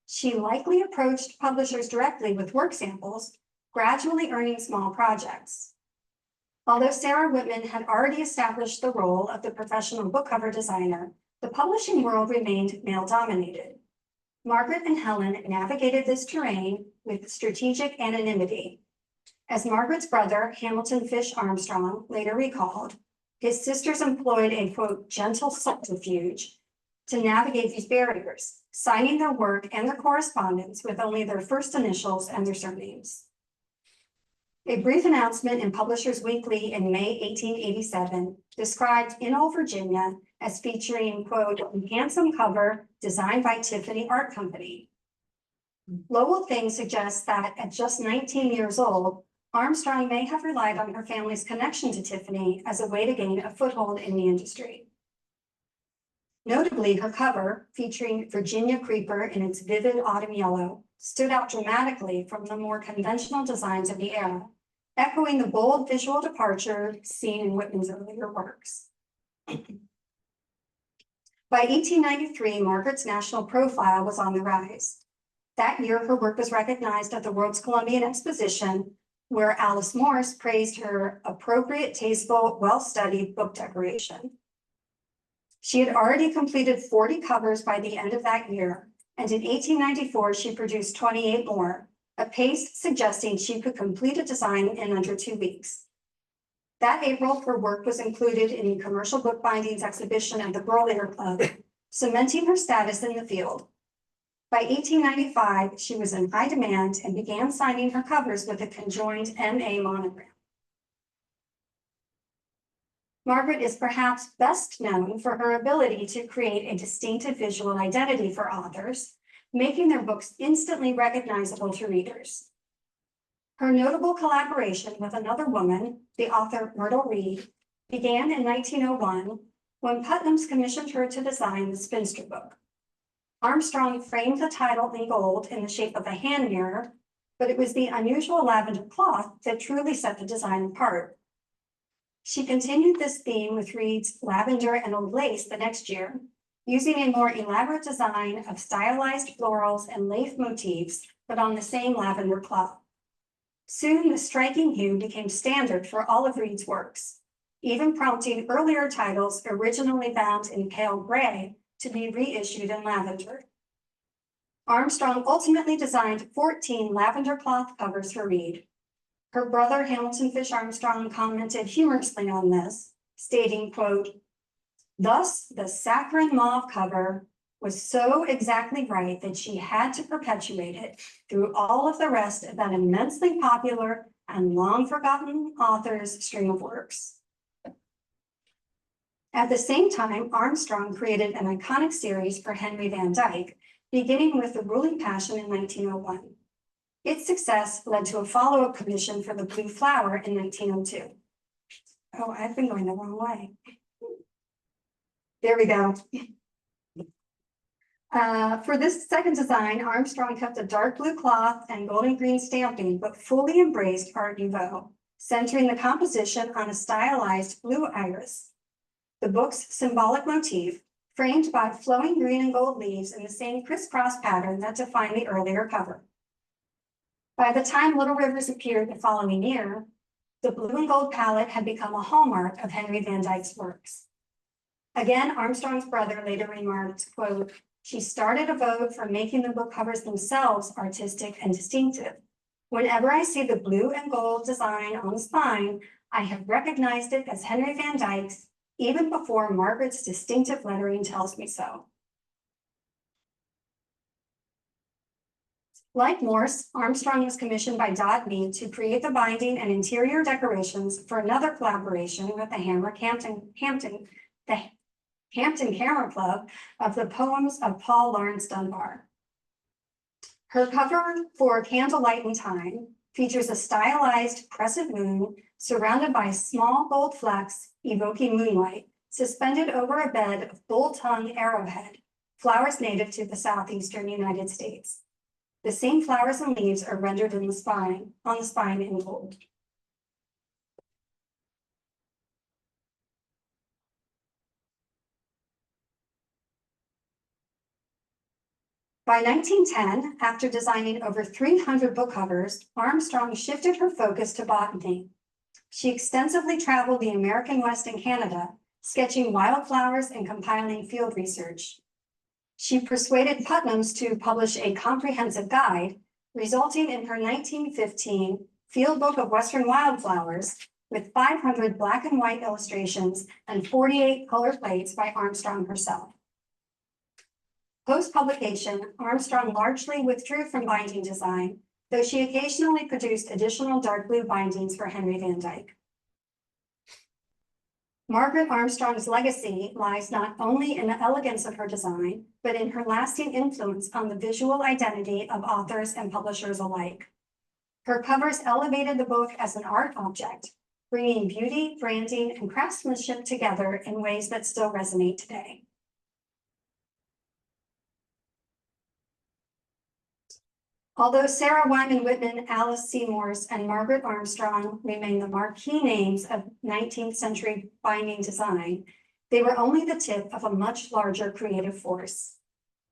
she likely approached publishers directly with work samples, gradually earning small projects. Although Sarah Whitman had already established the role of the professional book cover designer, the publishing world remained male-dominated. Margaret and Helen navigated this terrain with strategic anonymity. As Margaret's brother, Hamilton Fish Armstrong, later recalled, his sisters employed a, quote, gentle subterfuge to navigate these barriers, signing their work and their correspondence with only their first initials and their surnames. A brief announcement in Publishers Weekly in May 1887 described In Old Virginia as featuring, quote, a handsome cover designed by Tiffany Art Company. Lowell Fane suggests that at just 19 years old, Armstrong may have relied on her family's connection to Tiffany as a way to gain a foothold in the industry. Notably, her cover, featuring Virginia Creeper in its vivid autumn yellow, stood out dramatically from the more conventional designs of the era, echoing the bold visual departure seen in Whitman's earlier works. By 1893, Margaret's national profile was on the rise. That year, her work was recognized at the World's Columbian Exposition, where Alice Morse praised her appropriate, tasteful, well-studied book decoration. She had already completed 40 covers by the end of that year, and in 1894, she produced 28 more, a pace suggesting she could complete a design in under 2 weeks. That April, her work was included in the commercial bookbindings exhibition at the Grolier Club, cementing her status in the field. By 1895, she was in high demand and began signing her covers with a conjoined M.A. monogram. Margaret is perhaps best known for her ability to create a distinctive visual identity for authors, making their books instantly recognizable to readers. Her notable collaboration with another woman, the author Myrtle Reed, began in 1901 when Putnam's commissioned her to design the Spinster book. Armstrong framed the title in gold in the shape of a hand mirror, but it was the unusual lavender cloth that truly set the design apart. She continued this theme with Reed's Lavender and Old Lace the next year, using a more elaborate design of stylized florals and lace motifs, but on the same lavender cloth. Soon, the striking hue became standard for all of Reed's works, even prompting earlier titles originally bound in pale gray to be reissued in lavender. Armstrong ultimately designed 14 lavender cloth covers for Reed. Her brother, Hamilton Fish Armstrong, commented humorously on this, stating, quote, "Thus, the saccharine mauve cover was so exactly right that she had to perpetuate it through all of the rest of that immensely popular and long forgotten author's string of works." At the same time, Armstrong created an iconic series for Henry Van Dyke, beginning with The Ruling Passion in 1901. Its success led to a follow-up commission for The Blue Flower in 1902. Oh, I've been going the wrong way. There we go. For this second design, Armstrong kept a dark blue cloth and golden green stamping, but fully embraced Art Nouveau, centering the composition on a stylized blue iris. The book's symbolic motif, framed by flowing green and gold leaves in the same crisscross pattern that defined the earlier cover. By the time Little Rivers appeared the following year, the blue and gold palette had become a hallmark of Henry Van Dyke's works. Again, Armstrong's brother later remarked, quote, "She started a vogue for making the book covers themselves artistic and distinctive. Whenever I see the blue and gold design on the spine, I have recognized it as Henry Van Dyke's even before Margaret's distinctive lettering tells me so." Like Morse, Armstrong was commissioned by Daphne to create the binding and interior decorations for another collaboration with the Hampton Camera Club of the poems of Paul Laurence Dunbar. Her cover for Candlelight in Time features a stylized crescent moon surrounded by small gold flecks evoking moonlight, suspended over a bed of bull-tongue arrowhead, flowers native to the southeastern United States. The same flowers and leaves are rendered on the spine in gold. By 1910, after designing over 300 book covers, Armstrong shifted her focus to botany. She extensively traveled the American West and Canada, sketching wildflowers and compiling field research. She persuaded Putnam's to publish a comprehensive guide, resulting in her 1915 Field Book of Western Wildflowers with 500 black and white illustrations and 48 color plates by Armstrong herself. Post-publication, Armstrong largely withdrew from binding design, though she occasionally produced additional dark blue bindings for Henry Van Dyke. Margaret Armstrong's legacy lies not only in the elegance of her design, but in her lasting influence on the visual identity of authors and publishers alike. Her covers elevated the book as an art object, bringing beauty, branding, and craftsmanship together in ways that still resonate today. Although Sarah Wyman Whitman, Alice C. Morse, and Margaret Armstrong remain the marquee names of 19th century binding design, they were only the tip of a much larger creative force.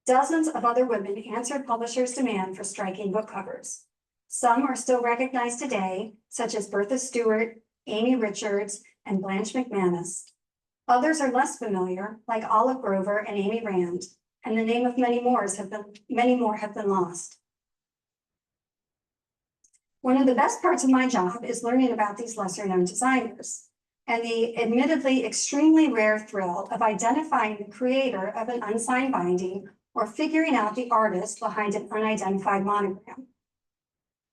Dozens of other women answered publishers' demand for striking book covers. Some are still recognized today, such as Bertha Stewart, Amy Richards, and Blanche McManus. Others are less familiar, like Olive Grover and Amy Rand, and the name of many more have been lost. One of the best parts of my job is learning about these lesser-known designers and the admittedly extremely rare thrill of identifying the creator of an unsigned binding or figuring out the artist behind an unidentified monogram.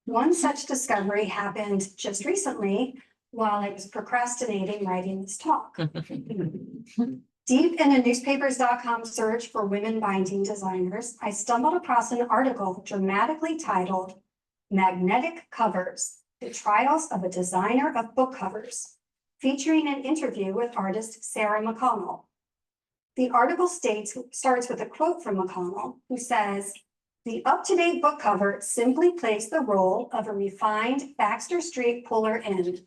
One such discovery happened just recently while I was procrastinating writing this talk. Deep in a newspapers.com search for women binding designers, I stumbled across an article dramatically titled "Magnetic Covers, the Trials of a Designer of Book Covers," featuring an interview with artist Sarah McConnell. The article starts with a quote from McConnell, who says, "The up-to-date book cover simply plays the role of a refined Baxter Street puller-in."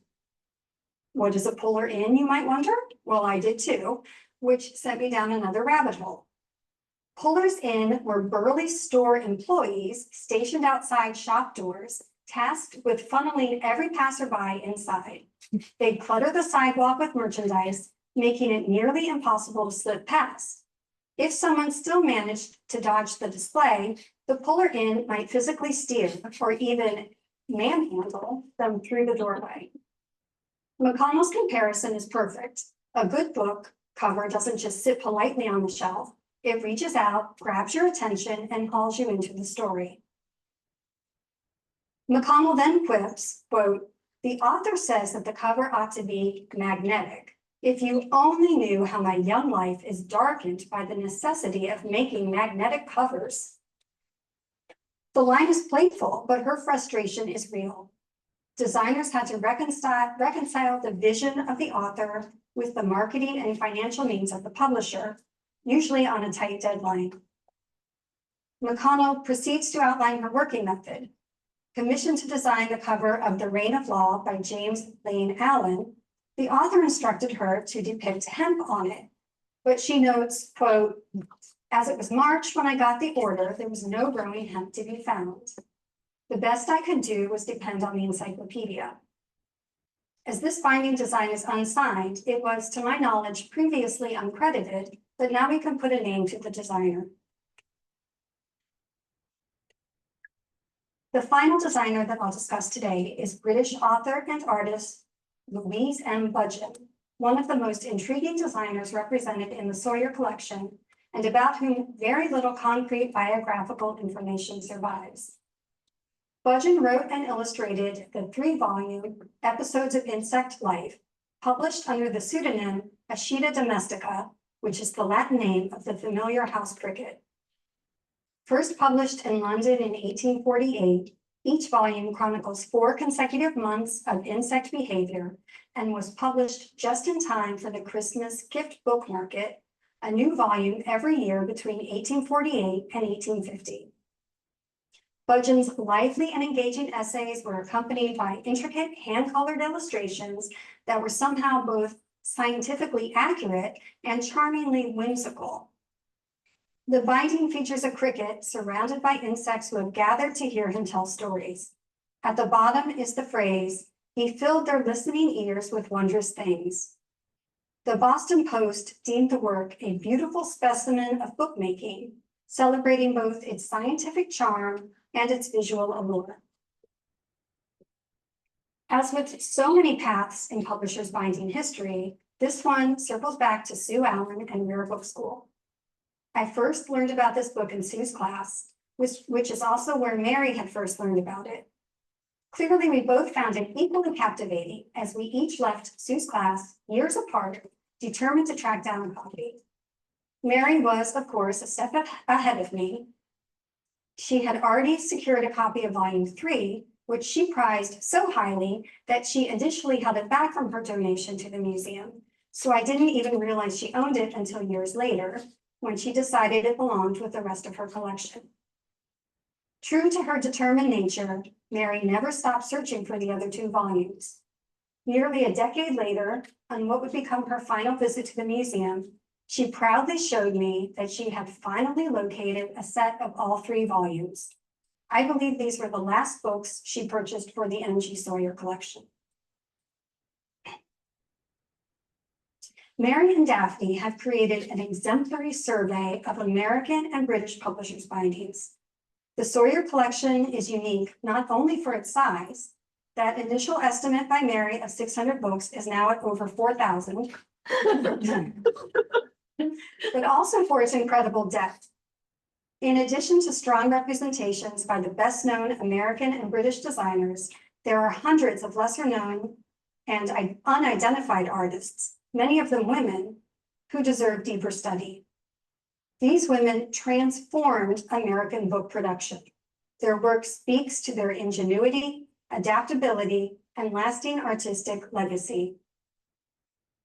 What is a puller-in, you might wonder? Well, I did too, which sent me down another rabbit hole. Pullers in were burly store employees stationed outside shop doors, tasked with funneling every passerby inside. They'd clutter the sidewalk with merchandise, making it nearly impossible to slip past. If someone still managed to dodge the display, the puller in might physically steer or even manhandle them through the doorway. McConnell's comparison is perfect. A good book cover doesn't just sit politely on the shelf. It reaches out, grabs your attention, and hauls you into the story. McConnell then quips, quote, "The author says that the cover ought to be magnetic. If you only knew how my young life is darkened by the necessity of making magnetic covers." The line is playful, but her frustration is real. Designers had to reconcile the vision of the author with the marketing and financial means of the publisher, usually on a tight deadline. McConnell proceeds to outline her working method. Commissioned to design the cover of The Reign of Law by James Lane Allen, the author instructed her to depict hemp on it. But she notes, quote, "As it was March when I got the order, there was no growing hemp to be found. The best I could do was depend on the encyclopedia." As this binding design is unsigned, it was, to my knowledge, previously uncredited, but now we can put a name to the designer. The final designer that I'll discuss today is British author and artist Louise M. Budgeon, one of the most intriguing designers represented in the Sawyer collection, and about whom very little concrete biographical information survives. Budgeon wrote and illustrated the 3-volume Episodes of Insect Life, published under the pseudonym Acheta domestica, which is the Latin name of the familiar house cricket. First published in London in 1848, each volume chronicles 4 consecutive months of insect behavior and was published just in time for the Christmas gift book market, a new volume every year between 1848 and 1850. Budgeon's lively and engaging essays were accompanied by intricate hand-colored illustrations that were somehow both scientifically accurate and charmingly whimsical. The binding features a cricket surrounded by insects who have gathered to hear him tell stories. At the bottom is the phrase, "He filled their listening ears with wondrous things." The Boston Post deemed the work a beautiful specimen of bookmaking, celebrating both its scientific charm and its visual allure. As with so many paths in publishers' binding history, this one circles back to Sue Allen and Rare Book School. I first learned about this book in Sue's class, which is also where Mary had first learned about it. Clearly, we both found it equally captivating as we each left Sue's class years apart, determined to track down a copy. Mary was, of course, a step ahead of me. She had already secured a copy of Volume 3, which she prized so highly that she initially held it back from her donation to the museum. So I didn't even realize she owned it until years later, when she decided it belonged with the rest of her collection. True to her determined nature, Mary never stopped searching for the other 2 volumes. Nearly a decade later, on what would become her final visit to the museum, she proudly showed me that she had finally located a set of all 3 volumes. I believe these were the last books she purchased for the M.G. Sawyer collection. Mary and Daphne have created an exemplary survey of American and British publishers' bindings. The Sawyer collection is unique not only for its size, that initial estimate by Mary of 600 books is now at over 4,000, but also for its incredible depth. In addition to strong representations by the best-known American and British designers, there are hundreds of lesser-known and unidentified artists, many of them women, who deserve deeper study. These women transformed American book production. Their work speaks to their ingenuity, adaptability, and lasting artistic legacy.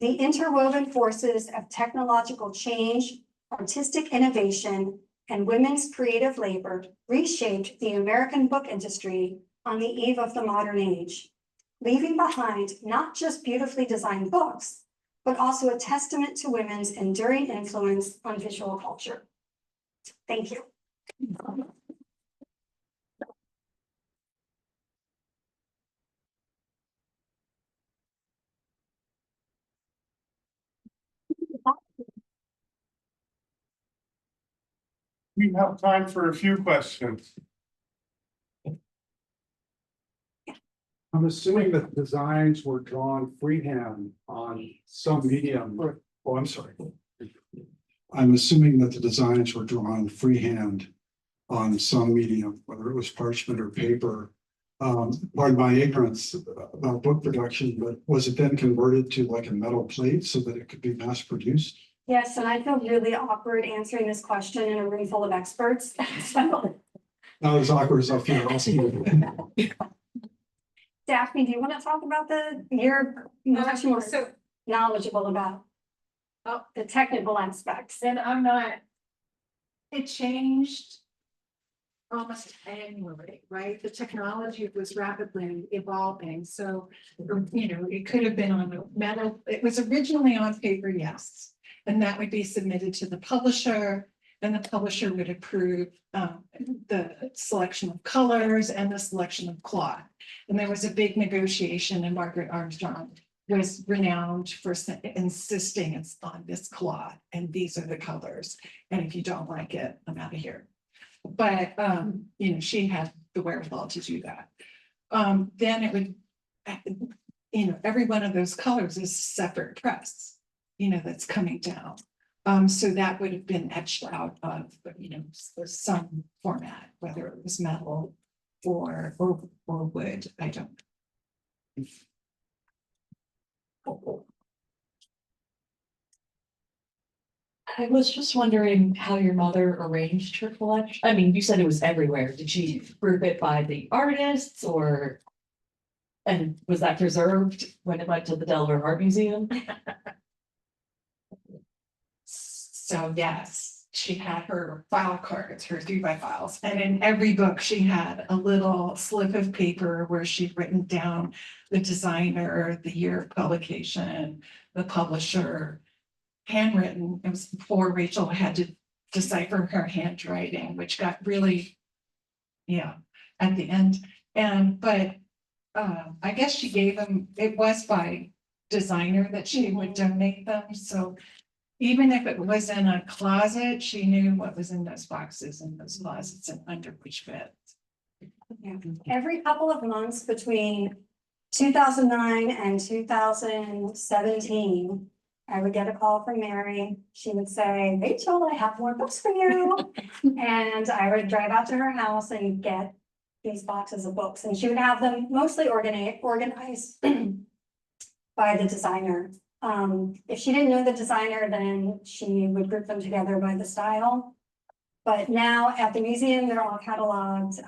The interwoven forces of technological change, artistic innovation, and women's creative labor reshaped the American book industry on the eve of the modern age, leaving behind not just beautifully designed books, but also a testament to women's enduring influence on visual culture. Thank you. We have time for a few questions. I'm assuming that designs were drawn freehand on some medium. Oh, I'm sorry. I'm assuming that the designs were drawn freehand on some medium, whether it was parchment or paper. Pardon my ignorance about book production, but was it then converted to like a metal plate so that it could be mass produced? Yes, and I feel really awkward answering this question in a room full of experts. So, Not as awkward as I feel. Daphne, do you want to talk about you're much more So knowledgeable about the technical aspects? then I'm not, it changed almost annually, right? The technology was rapidly evolving, so, you know, it could have been on a metal, it was originally on paper, yes. And that would be submitted to the publisher, and the publisher would approve the selection of colors and the selection of cloth. And there was a big negotiation, and Margaret Armstrong was renowned for insisting it's on this cloth, and these are the colors. And if you don't like it, I'm out of here. But, you know, she had the wherewithal to do that. Then it would, you know, every one of those colors is separate press, you know, that's coming down. So that would have been etched out of, you know, some format, whether it was metal or wood, I don't. I was just wondering how your mother arranged her collection. I mean, you said it was everywhere. Did she group it by the artists or? And was that preserved when it went to the Delaware Art Museum? So yes, she had her file cards, her 3x files, and in every book she had a little slip of paper where she'd written down the designer, the year of publication, the publisher, handwritten. It was before Rachel had to decipher her handwriting, which got really, yeah, at the end. And but I guess she gave them, it was by designer that she would donate them, so even if it was in a closet, she knew what was in those boxes and those closets and under which bed. Yeah. Every couple of months between 2009 and 2017, I would get a call from Mary. She would say, Rachel, I have more books for you. And I would drive out to her house and get these boxes of books, and she would have them mostly organized by the designer. If she didn't know the designer, then she would group them together by the style. But now at the museum, they're all cataloged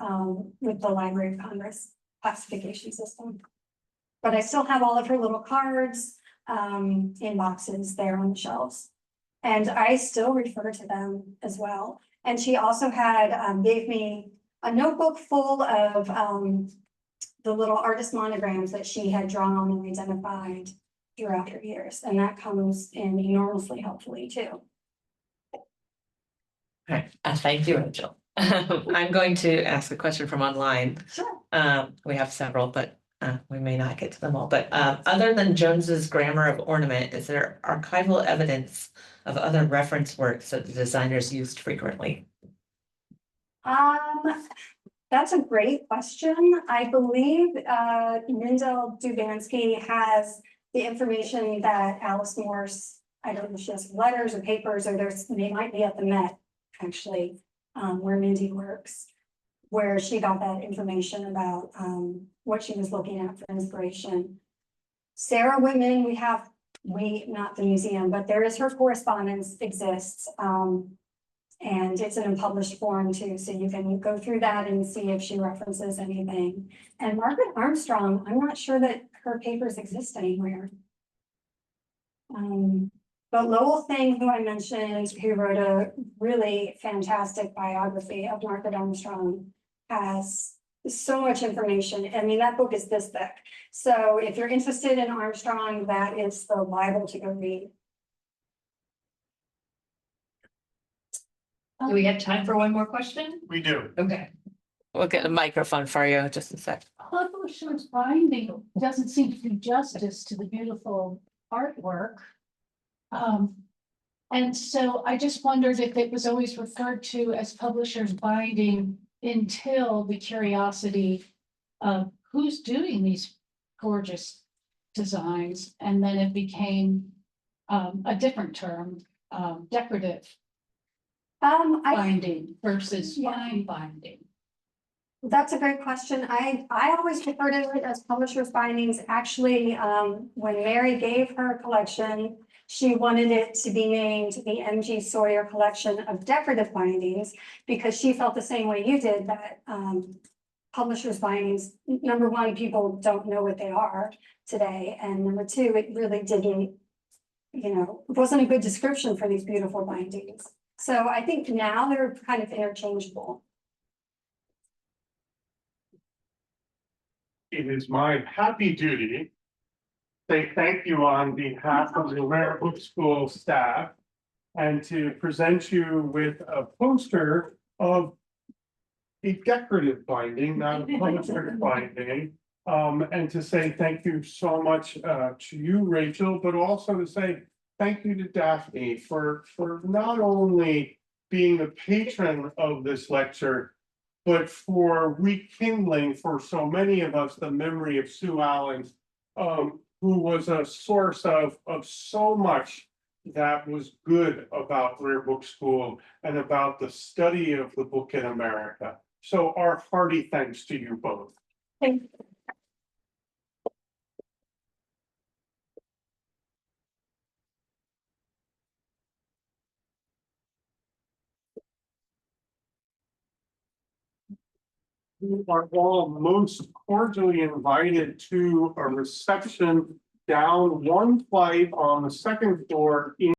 with the Library of Congress classification system. But I still have all of her little cards in boxes there on the shelves. And I still refer to them as well. And she also had gave me a notebook full of the little artist monograms that she had drawn and identified throughout her years. And that comes in enormously helpfully too. Right, thank you, Rachel. I'm going to ask a question from online. Sure. We have several, but we may not get to them all. But other than Jones's Grammar of Ornament, is there archival evidence of other reference works that the designers used frequently? That's a great question. I believe Mindel Dubansky has the information that Alice Morse, I don't know if she has letters or papers, or they might be at the Met, actually, where Mindy works, where she got that information about what she was looking at for inspiration. Sarah Whitman, not the museum, but there is her correspondence exists. And it's in a published form too, so you can go through that and see if she references anything. And Margaret Armstrong, I'm not sure that her papers exist anywhere. But Lowell Thing, who I mentioned, who wrote a really fantastic biography of Margaret Armstrong, has so much information. I mean, that book is this thick. So if you're interested in Armstrong, that is the Bible to go read. Do we have time for one more question? We do. Okay. We'll get a microphone for you just a sec. Publisher's binding doesn't seem to do justice to the beautiful artwork. And so I just wondered if it was always referred to as publisher's binding until the curiosity of who's doing these gorgeous designs, and then it became a different term, decorative binding versus fine binding. That's a great question. I always refer to it as publisher's bindings. Actually, when Mary gave her collection, she wanted it to be named the M.G. Sawyer Collection of Decorative Bindings, because she felt the same way you did, that publisher's bindings, number one, people don't know what they are today, and number two, it really didn't, it wasn't a good description for these beautiful bindings. So I think now they're kind of interchangeable. it is my happy duty say thank you on behalf of the Rare Book School staff and to present you with a poster of a decorative binding, not a publisher binding. And to say thank you so much to you, Rachel, but also to say thank you to Daphne for not only being the patron of this lecture, but for rekindling for so many of us the memory of Sue Allen, who was a source of so much that was good about Rare Book School and about the study of the book in America. So our hearty thanks to you both. Thank you. You are all most cordially invited to a reception down one flight on the second floor in